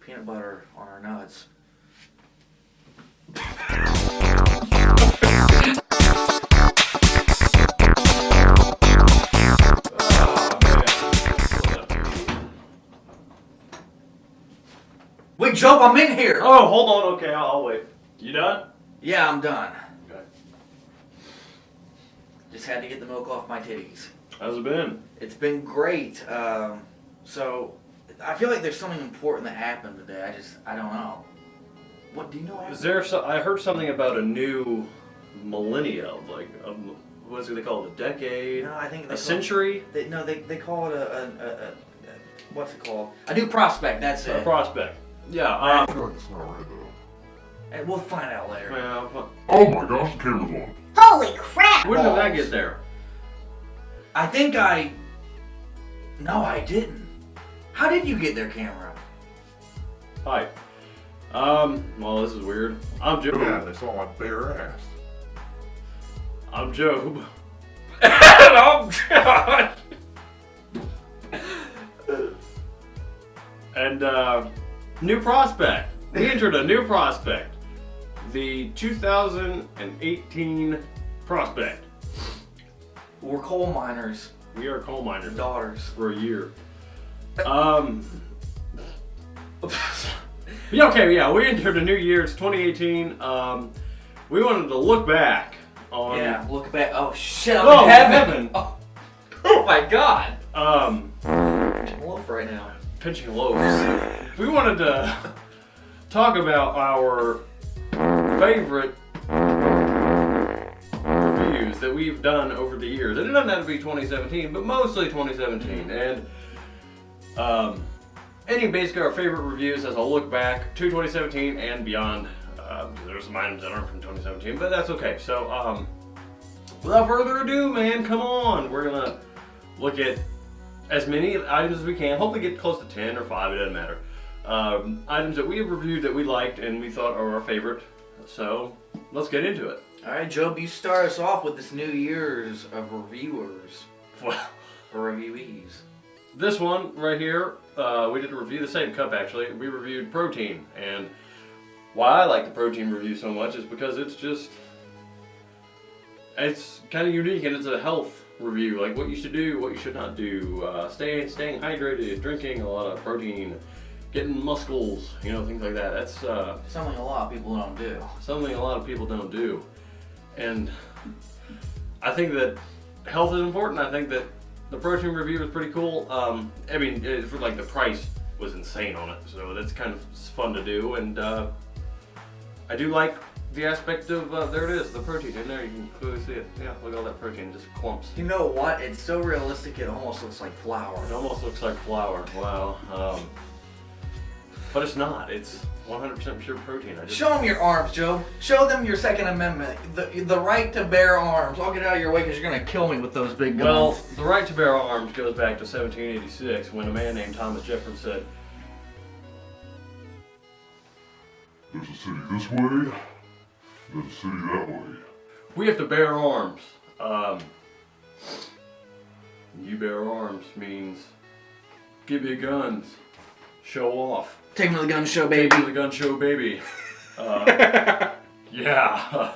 peanut butter on our nuts. Wait, Joe, I'm in here! Oh, hold on. Okay, I'll wait. You done? Yeah, I'm done. Okay. Just had to get the milk off my titties. How's it been? It's been great. So, I feel like there's something important that happened today. I don't know. What, do you know what Is happened? there I heard something about a new millennia, like, what's it they call it, a decade? No, I think a century? They call it a what's it called? A new prospect, that's it. A prospect. Yeah, I feel like it's not right though. And we'll find out later. well, Oh my gosh, the camera's on. Holy crap! when did that Balls. get there? I think No, I didn't. How did you get their camera? Hi. Well, this is weird. I'm Job. Yeah, they saw my bare ass. I'm Job. Oh, God. And, new prospect. We entered a new prospect. The 2018 prospect. We're coal miners. We are coal miners Daughters. for a year. Yeah, okay, yeah, we entered a new year. It's 2018. We wanted to look back on. Yeah, look back. Oh, shit, I'm Oh, in heaven. heaven. Oh, my God. Um, I'm loaf right now. pinching loaves. We wanted to talk about our favorite reviews that we've done over the years. And it doesn't have to be 2017, but mostly 2017. And any basically our favorite reviews as I'll look back to 2017 and beyond. There's some items that aren't from 2017, but that's okay. So without further ado, man, come on. We're gonna look at as many items as we can. Hopefully get close to 10 or 5, it doesn't matter. Items that we have reviewed that we liked and we thought are our favorite. So let's get into it. All right, Job, you start us off with this New Year's of reviewers. Well, Or reviewees. this one right here, we did a review, the same cup actually. We reviewed protein, and why I like the protein review so much is because it's kind of unique and it's a health review, like what you should do, what you should not do, staying hydrated, drinking a lot of protein, getting muscles, you know, things like that. That's Something a lot of people don't do. something a lot of people don't do. And I think that health is important. I think that the protein review was pretty cool. I mean, for like the price was insane on it, so that's kind of fun to do. And I do like the aspect of there it is, the protein in there. You can clearly see it. Yeah, look at all that protein, just clumps. You know what? It's so realistic it almost looks like flour. It almost looks like flour. Wow. But it's not. It's 100% pure protein. Show them your arms, Joe. Show them your Second Amendment. The right to bear arms. I'll get out of your way because you're going to kill me with those big guns. Well, the right to bear arms goes back to 1786 when a man named Thomas Jefferson said, There's a city this way, there's a city that way. we have to bear arms. You bear arms means give me guns, show off. Take me to the gun show, Take baby. me to the gun show, baby. Yeah.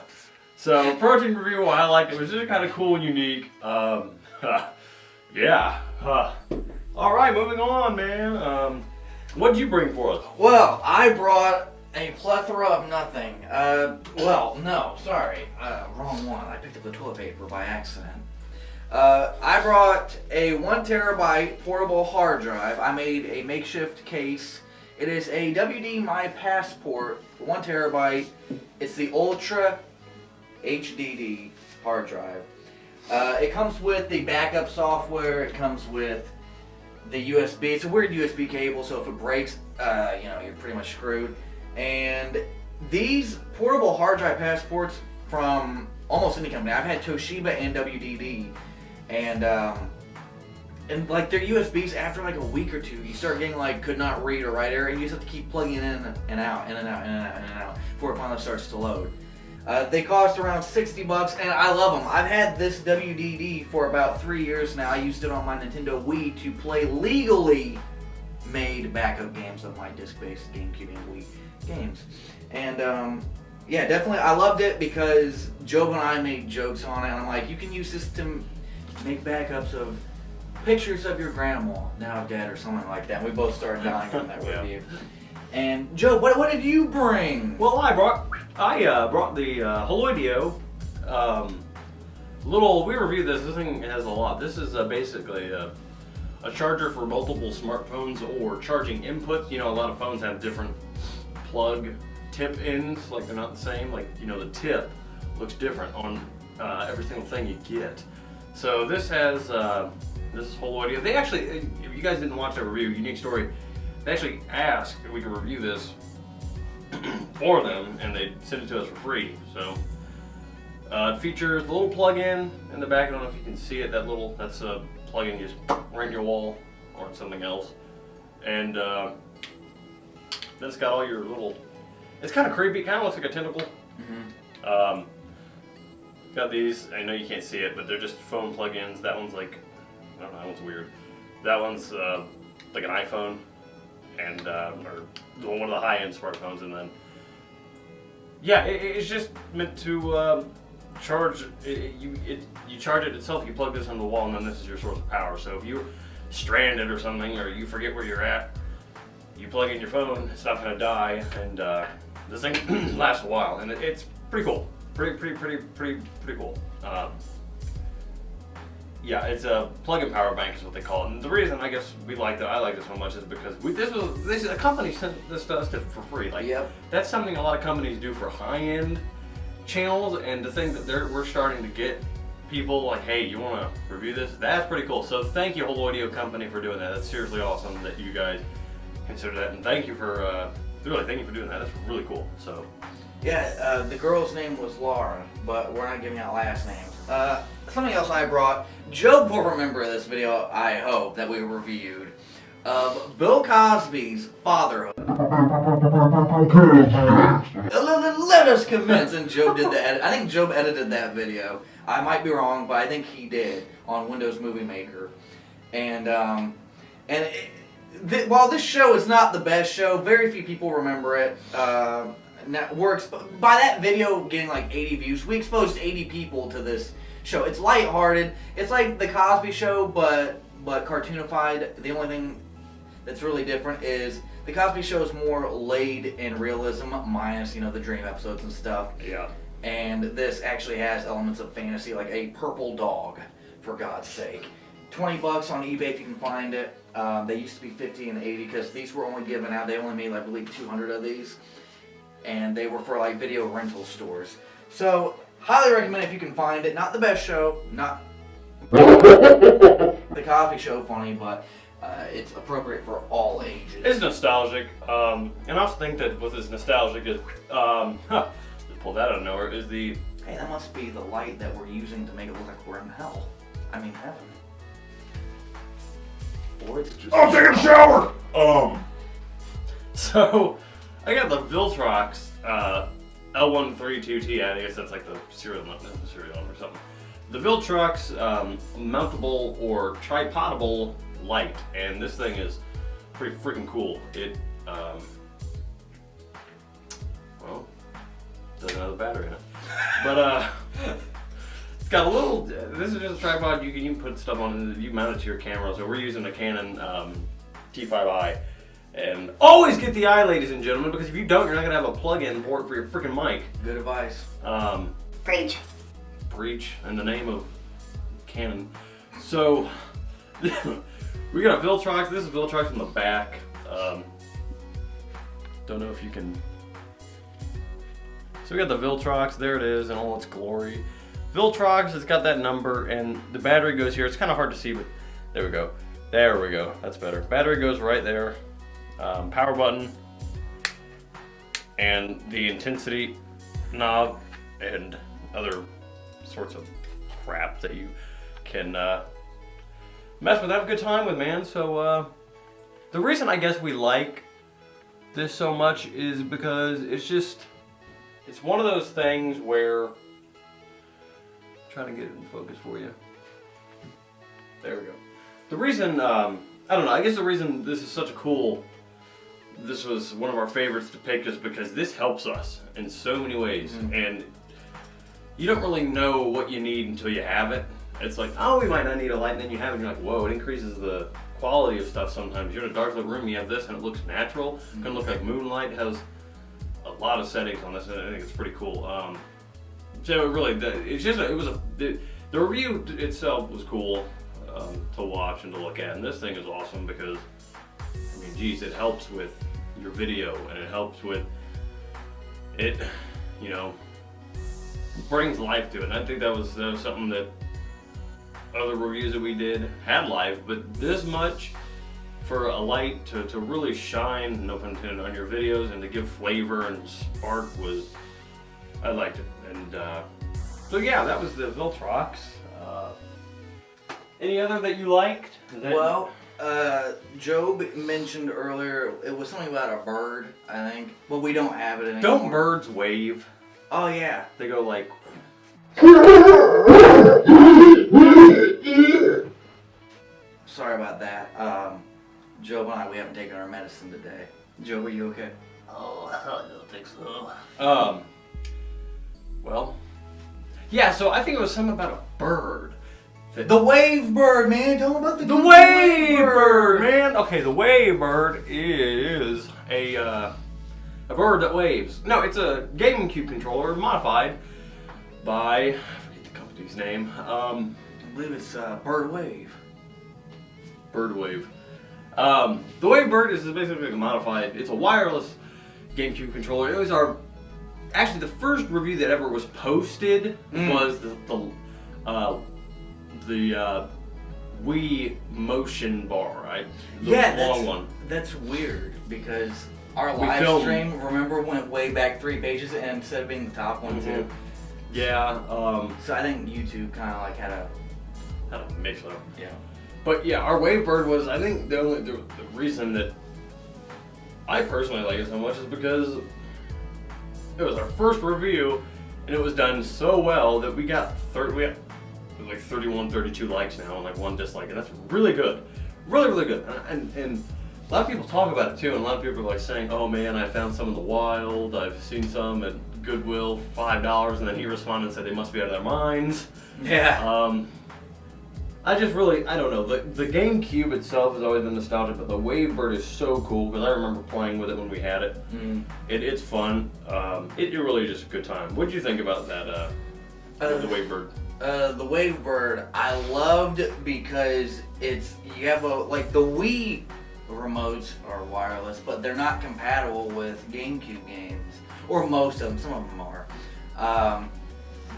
So protein review, I liked it. It was just kind of cool and unique. Yeah. All right, moving on, man. What'd you bring for us? Well, I brought a plethora of nothing. No, sorry. Wrong one. I picked up the toilet paper by accident. I brought a 1 terabyte portable hard drive. I made a makeshift case. It is a WD My Passport 1 terabyte. It's the Ultra HDD hard drive. It comes with the backup software. It comes with the USB. It's a weird USB cable, so if it breaks, you're pretty much screwed. And these portable hard drive passports from almost any company. I've had Toshiba and WDD, and like their USBs, after like a week or two, you start getting like could not read or write error, and you just have to keep plugging in and out, in and out, in and out, in and out, before it finally starts to load. They cost around $60, and I love them. I've had this WDD for about 3 years now. I used it on my Nintendo Wii to play legally made backup games of my disc-based GameCube and Wii games. And yeah, definitely, I loved it because Job and I made jokes on it. And I'm like, you can use this to make backups of pictures of your grandma, now dead, or something like that. We both started dying from that Yeah. review. And Joe, what did you bring? Well, I brought the Holoidio. We reviewed this. This thing has a lot. This is basically a charger for multiple smartphones or charging inputs. You know, a lot of phones have different plug tip ends, like they're not the same. Like, you know, the tip looks different on every single thing you get. So this has this is Holoidio. They actually, if you guys didn't watch that review, Unique Story, they actually asked if we could review this for them, and they sent it to us for free. So it features the little plug-in in the back. I don't know if you can see it. That's a plug-in you just right in your wall or in something else. And then it's got all your little. It's kind of creepy. Kind of looks like a tentacle. Mm-hmm. Got these. I know you can't see it, but they're just phone plug-ins. That one's like, I don't know. That one's weird. That one's like an iPhone. And or one of the high-end smartphones, and then yeah, it's just meant to charge. You charge it itself. You plug this on the wall, and then this is your source of power. So if you're stranded or something, or you forget where you're at, you plug in your phone. It's not going to die, and this thing lasts a while, and it's pretty cool. Pretty cool. Yeah, it's a plug-in power bank is what they call it. And the reason I guess I like this so much is because a company sent this to us for free. Like, yep. That's something a lot of companies do for high-end channels, and to think that we're starting to get people like, hey, you want to review this? That's pretty cool. So thank you, Holoidio Company, for doing that. That's seriously awesome that you guys consider that, and thank you for doing that. That's really cool. So. Yeah, the girl's name was Laura, but we're not giving out last names. Something else I brought, Joe will remember this video, I hope, that we reviewed, of Bill Cosby's fatherhood. Let us commence, and Joe did the edit. I think Joe edited that video. I might be wrong, but I think he did, on Windows Movie Maker. And while this show is not the best show, very few people remember it. By that video getting like 80 views, we exposed 80 people to this show. It's lighthearted. It's like the Cosby Show, but cartoonified. The only thing that's really different is the Cosby Show is more laid in realism, minus, you know, the dream episodes and stuff. Yeah. And this actually has elements of fantasy, like a purple dog, for God's sake. $20 on eBay if you can find it. They used to be 50 and 80 because these were only given out. They only made, I believe, 200 of these. And they were for like video rental stores. So, highly recommend if you can find it. Not the best show, not the Cosby Show funny, but it's appropriate for all ages. It's nostalgic, and I also think that what is nostalgic is, just pull that out of nowhere, is the... Hey, that must be the light that we're using to make it look like we're in hell. I mean heaven. Or it's just... I'll take a shower! So, I got the Viltrox L132T, I guess that's like the serial number or something. The Viltrox mountable or tripodable light, and this thing is pretty freaking cool. It, well, doesn't have a battery in it. But, it's got a little, this is just a tripod you can put stuff on and you mount it to your camera. So we're using a Canon T5i. And always get the eye, ladies and gentlemen, because if you don't, you're not going to have a plug-in port for your freaking mic. Good advice. Preach. Preach in the name of Canon. So, we got a Viltrox. This is Viltrox in the back. Don't know if you can... So we got the Viltrox. There it is in all its glory. Viltrox has got that number, and the battery goes here. It's kind of hard to see, but there we go. There we go. That's better. Battery goes right there. Power button, and the intensity knob, and other sorts of crap that you can mess with, have a good time with, man. So the reason I guess we like this so much is because it's one of those things where, I'm trying to get it in focus for you. There we go. The reason I don't know. I guess the reason this is such a cool, this was one of our favorites to pick is because this helps us in so many ways, and you don't really know what you need until you have it. It's like, oh, we might not need a light, and then you have it, and you're like, whoa, it increases the quality of stuff sometimes. You're in a dark lit room, you have this, and it looks natural. It's gonna look like moonlight. It has a lot of settings on this, and I think it's pretty cool. So it really, the review itself was cool to watch and to look at, and this thing is awesome because, I mean, geez, it helps with your video, and it helps with it, you know, brings life to it. And I think that was something that other reviews that we did had life, but this much for a light to really shine, no pun intended, on your videos and to give flavor and spark was, I liked it. And so yeah, that was the Viltrox. Any other that you liked? Well, Job mentioned earlier, it was something about a bird, I think, but we don't have it anymore. Don't birds wave? Oh yeah. They go like... Sorry about that. Job and I, we haven't taken our medicine today. Job, are you okay? Oh, I don't think so. Well, yeah, so I think it was something about a bird. The WaveBird, man. Tell them about the WaveBird, man. Okay, the WaveBird is a bird that waves. No, it's a GameCube controller modified by, I forget the company's name. I believe it's Birdwave. Birdwave. The WaveBird is basically a modified, it's a wireless GameCube controller. It was actually the first review that ever was posted was the Wii motion bar, right? The long one. That's weird because our We live filmed- stream, remember, went way back 3 pages and instead of being the top one too. Yeah, So I think YouTube kind of like had a mix up. yeah. But yeah, our WaveBird was, I think the reason that I personally like it so much is because it was our first review and it was done so well that we got like 31, 32 likes now and like 1 dislike, and that's really good. Really, really good. And a lot of people talk about it too, and a lot of people are like saying, oh man, I found some in the wild, I've seen some at Goodwill for $5, and then he responded and said they must be out of their minds. Yeah. I don't know, the GameCube itself has always been nostalgic, but the WaveBird is so cool because I remember playing with it when we had it. It's fun. It really just a good time. What did you think about that, the WaveBird? The WaveBird I loved because you have like the Wii remotes are wireless, but they're not compatible with GameCube games, or most of them. Some of them are.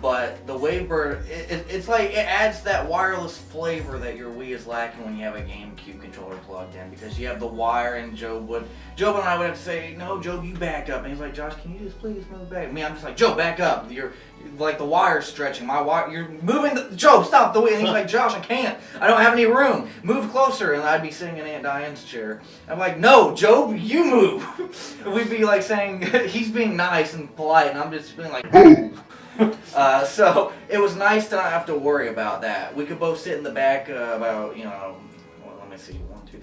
But the WaveBird, it's like it adds that wireless flavor that your Wii is lacking when you have a GameCube controller plugged in, because you have the wire, and Job and I would have to say, no, Job, you back up. And he's like, Josh, can you just please move back? I mean, I'm just like, Job, back up. You're like, the wire's stretching. You're moving. Job, stop the Wii. And he's like, Josh, I can't. I don't have any room. Move closer. And I'd be sitting in Aunt Diane's chair. I'm like, no, Job, you move. And we'd be like saying, he's being nice and polite, and I'm just being like, boom. So it was nice to not have to worry about that. We could both sit in the back about, let me see, 1, 2.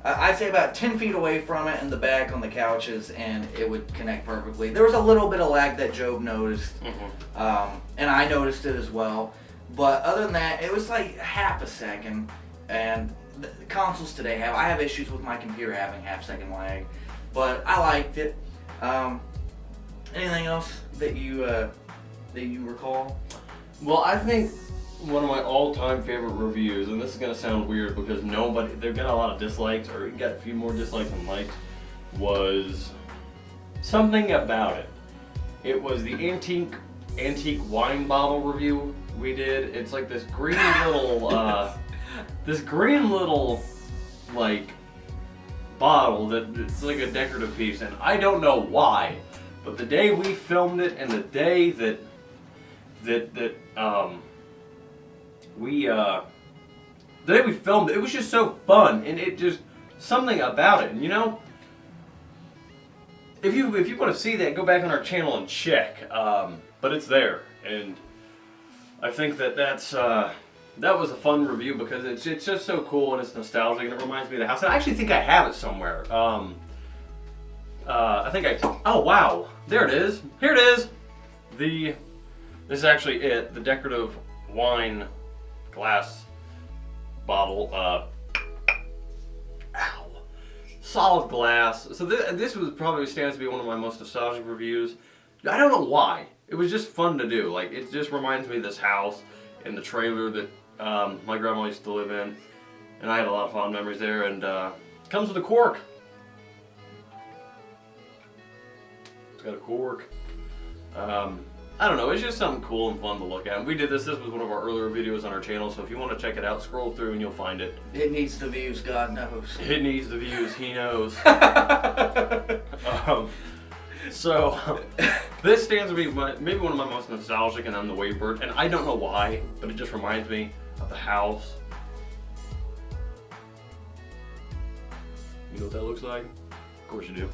I'd say about 10 feet away from it in the back on the couches, and it would connect perfectly. There was a little bit of lag that Job noticed, and I noticed it as well. But other than that, it was like half a second. And the consoles today I have issues with my computer having half-second lag, but I liked it. Anything else that you recall? Well, I think one of my all-time favorite reviews, and this is gonna sound weird because they've got a lot of dislikes, or it got a few more dislikes than likes, was something about it. It was the antique wine bottle review we did. It's like this green little, like, bottle it's like a decorative piece, and I don't know why, but the day we filmed it and the day that the day we filmed it, it was just so fun, and it just something about it. And if you want to see that, go back on our channel and check. But it's there, and I think that's that was a fun review because it's just so cool and it's nostalgic and it reminds me of the house. And I actually think I have it somewhere. Oh wow, there it is. Here it is. This is actually it. The decorative wine glass bottle. Solid glass. So this was probably stands to be one of my most nostalgic reviews. I don't know why. It was just fun to do. Like, it just reminds me of this house and the trailer that my grandma used to live in, and I had a lot of fond memories there. And it comes with a cork. It's got a cork. I don't know, it's just something cool and fun to look at. We did this was one of our earlier videos on our channel, so if you want to check it out, scroll through and you'll find it. It needs the views, God knows. It needs the views, he knows. So, this stands to be maybe one of my most nostalgic, and I'm the WaveBird, and I don't know why, but it just reminds me of the house. You know what that looks like? Of course you do.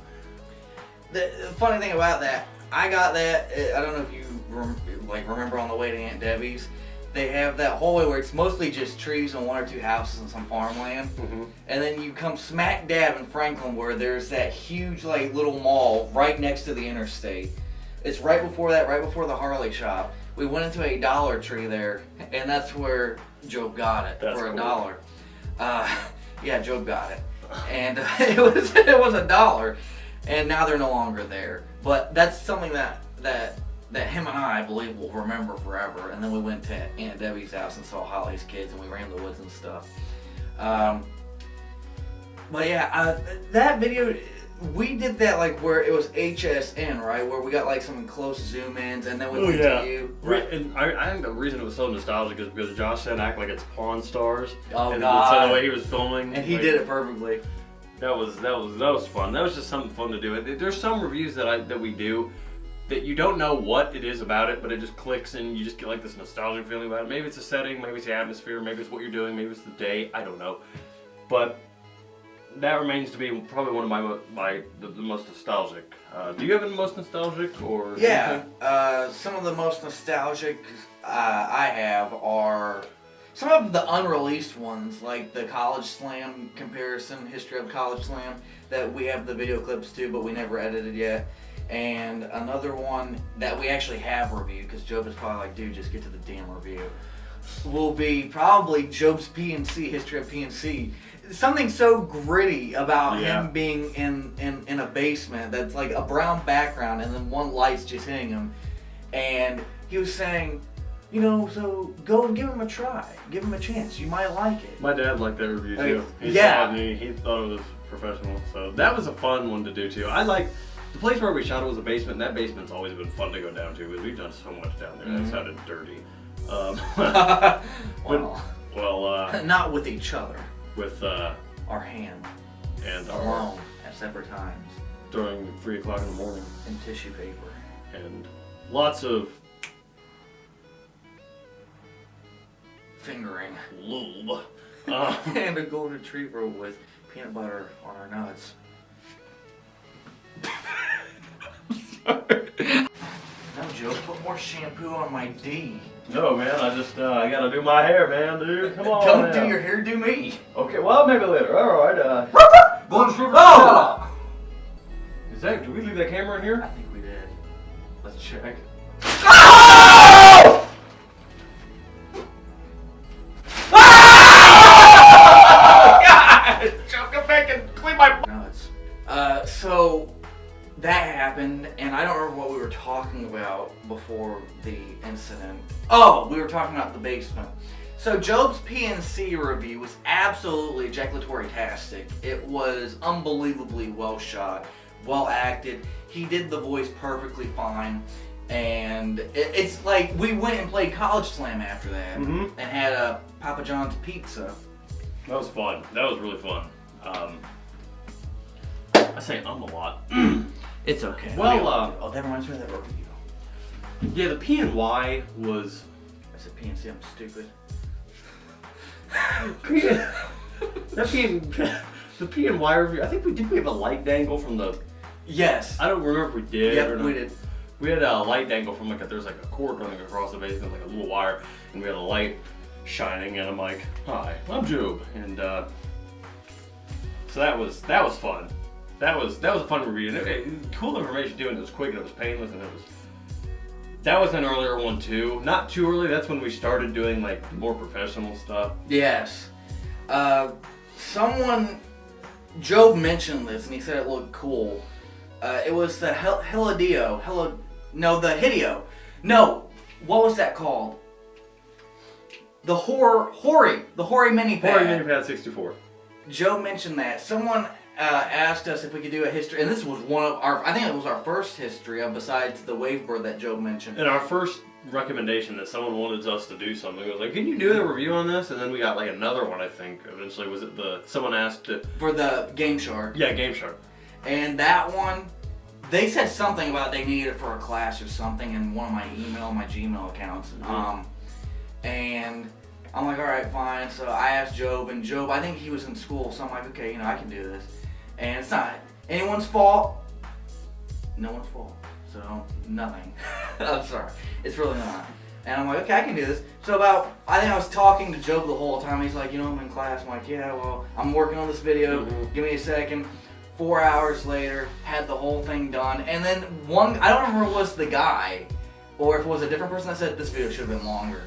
The funny thing about that, I got that, I don't know if you remember on the way to Aunt Debbie's, they have that hallway where it's mostly just trees and one or two houses and some farmland. Mm-hmm. And then you come smack dab in Franklin where there's that huge little mall right next to the interstate. It's right before the Harley shop. We went into a Dollar Tree there, and that's where Job got it. That's for cool. $1. Yeah, Job got it. And it was $1. And now they're no longer there. But that's something that him and I believe will remember forever. And then we went to Aunt Debbie's house and saw Holly's kids, and we ran the woods and stuff. But yeah, that video, we did that where it was HSN, right? Where we got some close zoom ins, and then we went to you. Right. And I think the reason it was so nostalgic is because Josh said act like it's Pawn Stars. Oh, and God. so the way he was filming. And he did it perfectly. That was fun. That was just something fun to do. There's some reviews that we do that you don't know what it is about it, but it just clicks and you just get this nostalgic feeling about it. Maybe it's the setting, maybe it's the atmosphere, maybe it's what you're doing, maybe it's the day. I don't know, but that remains to be probably one of the most nostalgic. Do you have any most nostalgic or? Yeah, some of the most nostalgic I have are some of the unreleased ones, like the College Slam comparison, history of College Slam, that we have the video clips to, but we never edited yet. And another one that we actually have reviewed, because Job is probably like, dude, just get to the damn review, will be probably Job's PNC, history of PNC. Something so gritty about him being in a basement that's like a brown background and then one light's just hitting him. And he was saying, so go and give him a try. Give him a chance. You might like it. My dad liked that review too. He yeah. saw it and he thought it was professional. So that was a fun one to do too. I like the place where we shot it was a basement, and that basement's always been fun to go down to because we've done so much down there. That sounded dirty. Not with each other. With our hand. And alone at separate times. During 3 o'clock in the morning. And tissue paper. And lots of fingering. Lube. And a golden retriever with peanut butter on our nuts. No, Joe, put more shampoo on my D. No, man, I gotta do my hair, man, dude. Come on. Don't do your hair, do me. Okay, well, maybe later. Alright, Golden retriever. Oh! Did we leave that camera in here? I think we did. Let's check. Oh! God! Joe, come back and clean my nuts. So that happened, and I don't remember what we were talking about before the incident. Oh, we were talking about the basement. So Job's PNC review was absolutely ejaculatory-tastic. It was unbelievably well shot, well acted. He did the voice perfectly fine, and it's like we went and played College Slam after that, and had a Papa John's pizza. That was fun. That was really fun. I say a lot. It's okay. Well, oh, that reminds me of that review. Yeah, the P&Y was. I said PNC. I'm stupid. The P&Y review. I think we have a light dangle from the. Yes. I don't remember if we did. Yep, or not. we did. We had a light dangle from there's a cord running across the basement, like a little wire, and we had a light shining, and I'm like, "Hi, I'm Job," and so that was fun. That was a fun review. And cool information too, and it was quick and it was painless, and that was an earlier one too. Not too early. That's when we started doing like more professional stuff. Yes. Job mentioned this, and he said it looked cool. It was the Hideo. No, what was that called? The Hori mini pad. Hori mini pad 64. Joe mentioned that. Someone asked us if we could do a history, and this was I think it was our first history besides the WaveBird that Joe mentioned. And our first recommendation that someone wanted us to do something was like, "Can you do a review on this?" And then we got like another one, I think. Eventually, was it someone asked it for the Game Shark? Yeah, Game Shark. And that one, they said something about they needed it for a class or something in one of my Gmail accounts. Mm-hmm. And I'm like, all right, fine. So I asked Job, and Job, I think he was in school, so I'm like, okay, I can do this. And it's not anyone's fault. No one's fault. So nothing. I'm sorry. It's really not. And I'm like, okay, I can do this. So I think I was talking to Job the whole time. He's like, I'm in class. I'm like, yeah, well, I'm working on this video. Mm-hmm. Give me a second. 4 hours later, had the whole thing done. And then I don't remember if it was the guy, or if it was a different person that said this video should have been longer.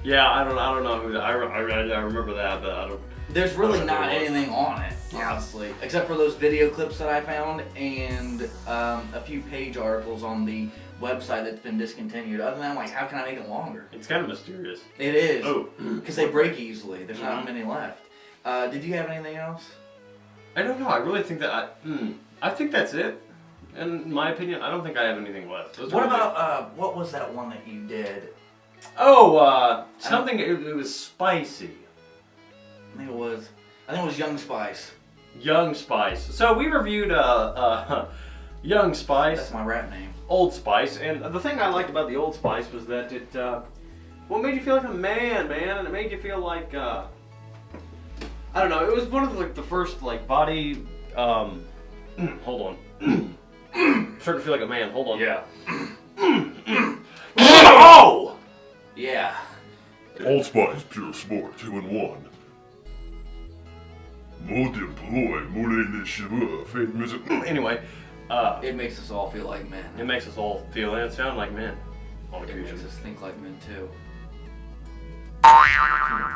Yeah, I don't know who. I remember that, but I don't. There's really I don't not know what. anything on it, honestly, except for those video clips that I found and a few page articles on the website that's been discontinued. Other than that, I'm like, how can I make it longer? It's kind of mysterious. It is. Oh. Because they break easily. There's not many left. Did you have anything else? I don't know. I really think that I think that's it. In my opinion, I don't think I have anything left. What about what was that one that you did? Oh, something. It was spicy. I think it was Young Spice. Young Spice. So we reviewed Young Spice. That's my rap name. Old Spice, and the thing I liked about the Old Spice was that it made you feel like a man, and it made you feel like I don't know. It was one of the first body. Hold on. Starting to feel like a man. Hold on. Yeah. Oh! Yeah. Old Spice Pure Sport 2-in-1. Anyway, It makes us all feel like men. it makes us all feel and sound like men. On It makes occasion. us think like men too.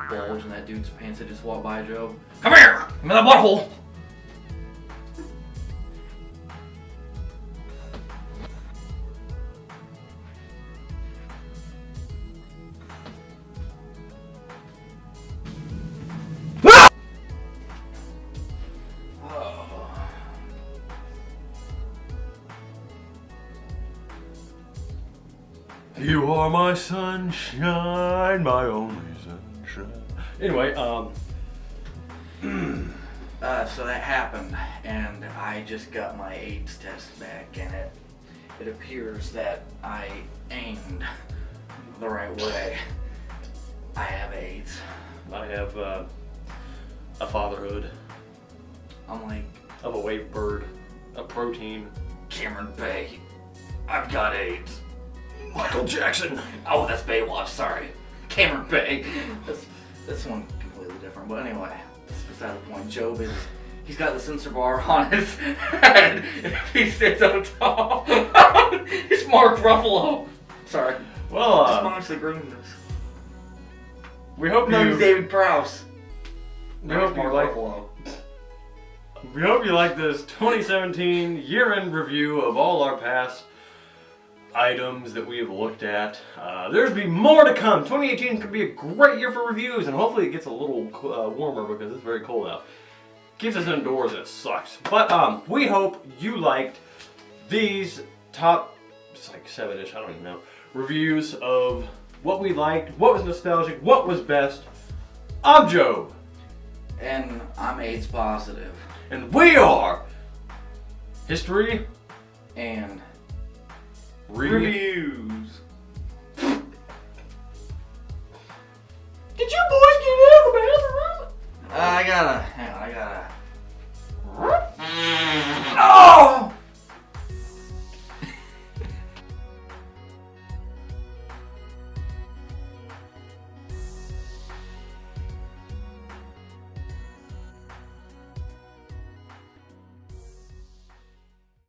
Bulge in that dude's pants that just walked by, Joe. Come here! I'm in the butthole! You are my sunshine, my only sunshine. Anyway, So that happened, and I just got my AIDS test back, and it appears that I aimed the right way. I have AIDS. I have a fatherhood I'm like, of a WaveBird, a protein. Cameron Bay, I've got AIDS. Michael Jackson. Oh, that's Baywatch, sorry. Cameron Bay. That's one completely different, but anyway, that's beside the point. Job he's got the sensor bar on his head. He sits up tall. He's Mark Ruffalo. Sorry. Well, Just honestly greenness. we hope No, he's you. David Prowse. We hope you Mark like. Ruffalo. We hope you like this 2017 year-end review of all our past items that we have looked at. There's be more to come. 2018 could be a great year for reviews, and hopefully it gets a little warmer because it's very cold out. Keeps us indoors and it sucks. But we hope you liked these top, it's like 7-ish, I don't even know, reviews of what we liked, what was nostalgic, what was best. I'm Joe. And I'm AIDS positive. And we are History And Reviews. did you boys get out of the bathroom? I gotta. Hang on, I gotta. Oh!